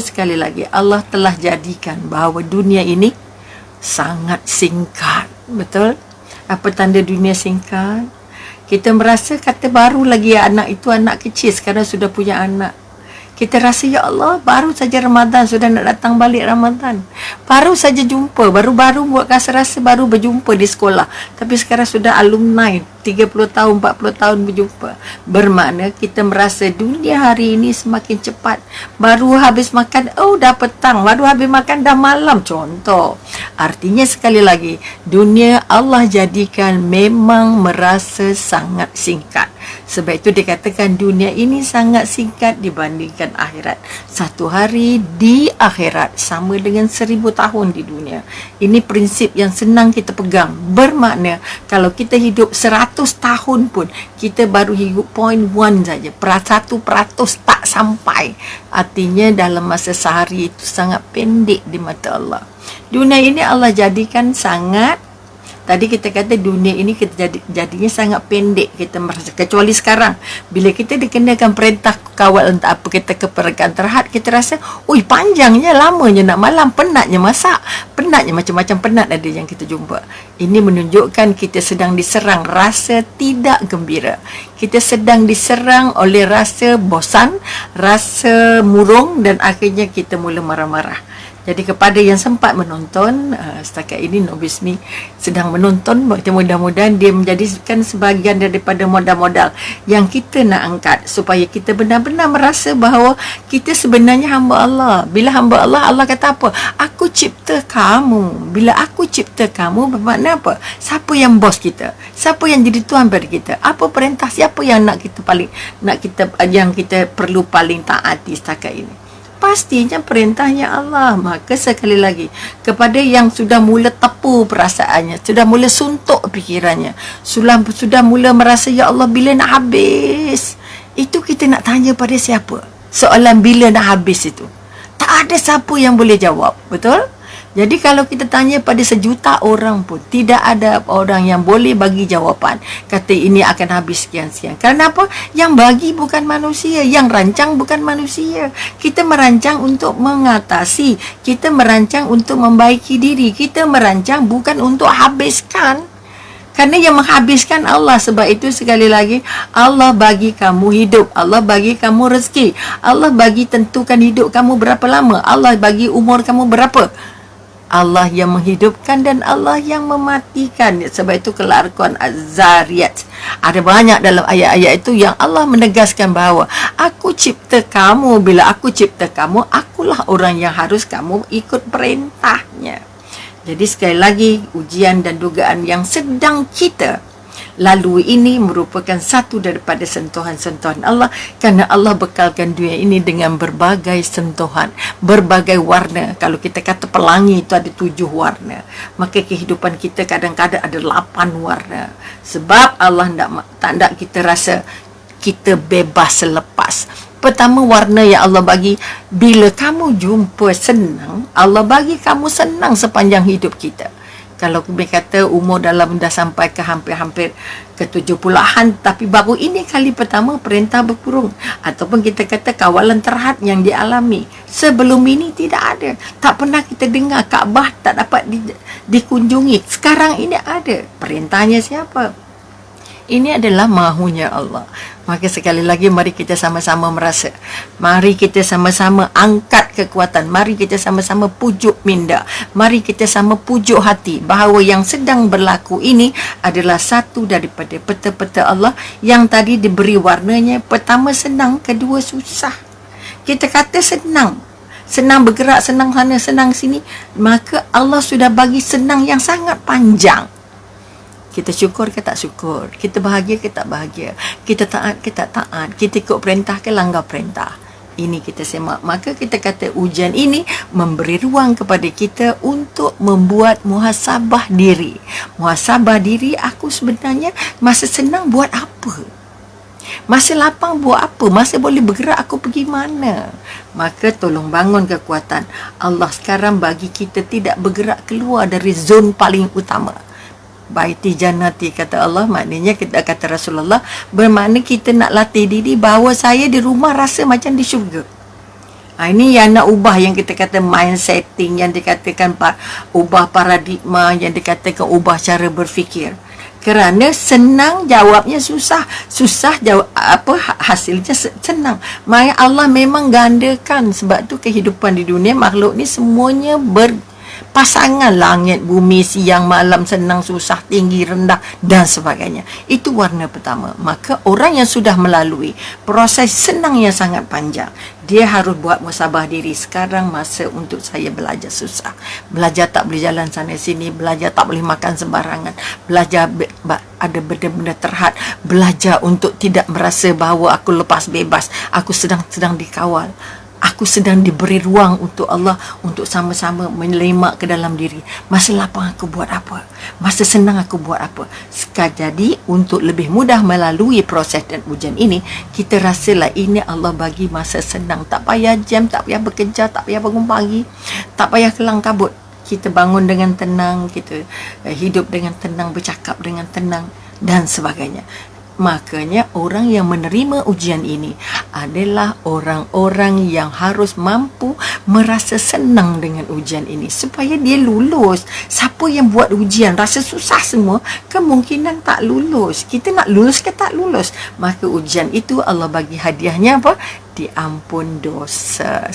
Sekali lagi, Allah telah jadikan bahawa dunia ini sangat singkat. Betul? Apa tanda dunia singkat? Kita merasa kata baru lagi anak itu anak kecil, sekarang sudah punya anak. Kita rasa, ya Allah, baru saja Ramadan, sudah nak datang balik Ramadan. Baru saja jumpa, baru-baru buat rasa-rasa baru berjumpa di sekolah. Tapi sekarang sudah alumni, 30 tahun, 40 tahun berjumpa. Bermakna kita merasa dunia hari ini semakin cepat. Baru habis makan, oh dah petang. Baru habis makan, dah malam. Contoh. Artinya sekali lagi, dunia Allah jadikan memang merasa sangat singkat. Sebab itu dikatakan dunia ini sangat singkat dibandingkan akhirat. Satu hari di akhirat sama dengan 1000 tahun di dunia. Ini prinsip yang senang kita pegang. Bermakna kalau kita hidup 100 tahun pun, kita baru hidup 0.1 saja. 1% tak sampai. Artinya dalam masa sehari itu sangat pendek di mata Allah. Dunia ini Allah jadikan sangat, tadi kita kata dunia ini kita jadinya sangat pendek, kita merasa. Kecuali sekarang, bila kita dikenakan perintah kawal untuk apa, kita keperluan terhad, kita rasa, ui panjangnya, lamanya nak malam, penatnya masak, penatnya macam-macam penat ada yang kita jumpa. Ini menunjukkan kita sedang diserang rasa tidak gembira. Kita sedang diserang oleh rasa bosan, rasa murung, dan akhirnya kita mula marah-marah. Jadi kepada yang sempat menonton, setakat ini Nok Bismi sedang menonton, mudah-mudahan dia menjadikan sebahagian daripada modal-modal yang kita nak angkat, supaya kita benar-benar merasa bahawa kita sebenarnya hamba Allah. Bila hamba Allah, Allah kata apa? Aku cipta kamu. Bila aku cipta kamu, bermakna apa? Siapa yang bos kita? Siapa yang jadi tuan pada kita? Apa perintah? Siapa yang yang kita perlu paling taati setakat ini? Pastinya perintahnya Allah. Maka sekali lagi, kepada yang sudah mula tepu perasaannya, sudah mula suntuk fikirannya, sudah mula merasa, ya Allah, bila nak habis? Itu kita nak tanya pada siapa? Soalan bila nak habis itu, tak ada siapa yang boleh jawab. Betul? Jadi kalau kita tanya pada 1,000,000 orang pun, tidak ada orang yang boleh bagi jawapan. Kata ini akan habis sekian-sekian. Kenapa? Yang bagi bukan manusia, yang rancang bukan manusia. Kita merancang untuk mengatasi, kita merancang untuk membaiki diri, kita merancang bukan untuk habiskan. Kerana yang menghabiskan Allah. Sebab itu sekali lagi, Allah bagi kamu hidup, Allah bagi kamu rezeki, Allah bagi tentukan hidup kamu berapa lama, Allah bagi umur kamu berapa. Allah yang menghidupkan dan Allah yang mematikan. Sebab itu keluar Quran Az-Zariyat, ada banyak dalam ayat-ayat itu yang Allah menegaskan bahawa aku cipta kamu. Bila aku cipta kamu, akulah orang yang harus kamu ikut perintahnya. Jadi sekali lagi, ujian dan dugaan yang sedang kita lalui ini merupakan satu daripada sentuhan-sentuhan Allah, kerana Allah bekalkan dunia ini dengan berbagai sentuhan, berbagai warna. Kalau kita kata pelangi itu ada 7 warna, maka kehidupan kita kadang-kadang ada 8 warna. Sebab Allah tak nak kita rasa kita bebas selepas. Pertama, warna yang Allah bagi, bila kamu jumpa senang, Allah bagi kamu senang sepanjang hidup kita. Kalau kita kata umur dalam dah sampai ke hampir-hampir ke 70-an, tapi baru ini kali pertama perintah berkurung. Ataupun kita kata kawalan terhad yang dialami. Sebelum ini tidak ada. Tak pernah kita dengar Kaabah tak dapat dikunjungi. Sekarang ini ada. Perintahnya siapa? Ini adalah mahunya Allah. Maka sekali lagi, mari kita sama-sama merasa. Mari kita sama-sama angkat kekuatan. Mari kita sama-sama pujuk minda. Mari kita sama pujuk hati bahawa yang sedang berlaku ini adalah satu daripada peta-peta Allah yang tadi diberi warnanya. Pertama senang, kedua susah. Kita kata senang. Senang bergerak, senang sana, senang sini. Maka Allah sudah bagi senang yang sangat panjang. Kita syukur ke tak syukur, kita bahagia ke tak bahagia, kita taat ke tak taat, kita ikut perintah ke langgar perintah. Ini kita semak. Maka kita kata ujian ini memberi ruang kepada kita untuk membuat muhasabah diri. Muhasabah diri, aku sebenarnya masa senang buat apa? Masa lapang buat apa? Masa boleh bergerak aku pergi mana? Maka tolong bangun kekuatan. Allah sekarang bagi kita tidak bergerak keluar dari zon paling utama. Baiti jannati, kata Allah. Maknanya kita kata Rasulullah, bermakna kita nak latih diri bahawa saya di rumah rasa macam di syurga. Ini yang nak ubah, yang kita kata mind setting, yang dikatakan ubah paradigma, yang dikatakan ubah cara berfikir. Kerana senang jawabnya susah, susah jawab hasilnya senang. Maka Allah memang gandakan. Sebab tu kehidupan di dunia, makhluk ni semuanya pasangan, langit, bumi, siang, malam, senang, susah, tinggi, rendah dan sebagainya. Itu warna pertama. Maka orang yang sudah melalui proses senang yang sangat panjang, dia harus buat muhasabah diri. Sekarang masa untuk saya belajar susah. Belajar tak boleh jalan sana sini, belajar tak boleh makan sembarangan, belajar ada benda-benda terhad, belajar untuk tidak merasa bahawa aku lepas bebas, aku sedang dikawal. Aku sedang diberi ruang untuk Allah untuk sama-sama melemak ke dalam diri. Masa lapang aku buat apa? Masa senang aku buat apa? Jadi untuk lebih mudah melalui proses dan ujian ini, kita rasalah ini Allah bagi masa senang. Tak payah jam, tak payah bekerja, tak payah bangun pagi, tak payah kelang kabut. Kita bangun dengan tenang, kita hidup dengan tenang, bercakap dengan tenang dan sebagainya. Makanya orang yang menerima ujian ini adalah orang-orang yang harus mampu merasa senang dengan ujian ini supaya dia lulus. Siapa yang buat ujian rasa susah semua, kemungkinan tak lulus. Kita nak lulus ke tak lulus? Maka ujian itu Allah bagi hadiahnya apa? Diampun dosa.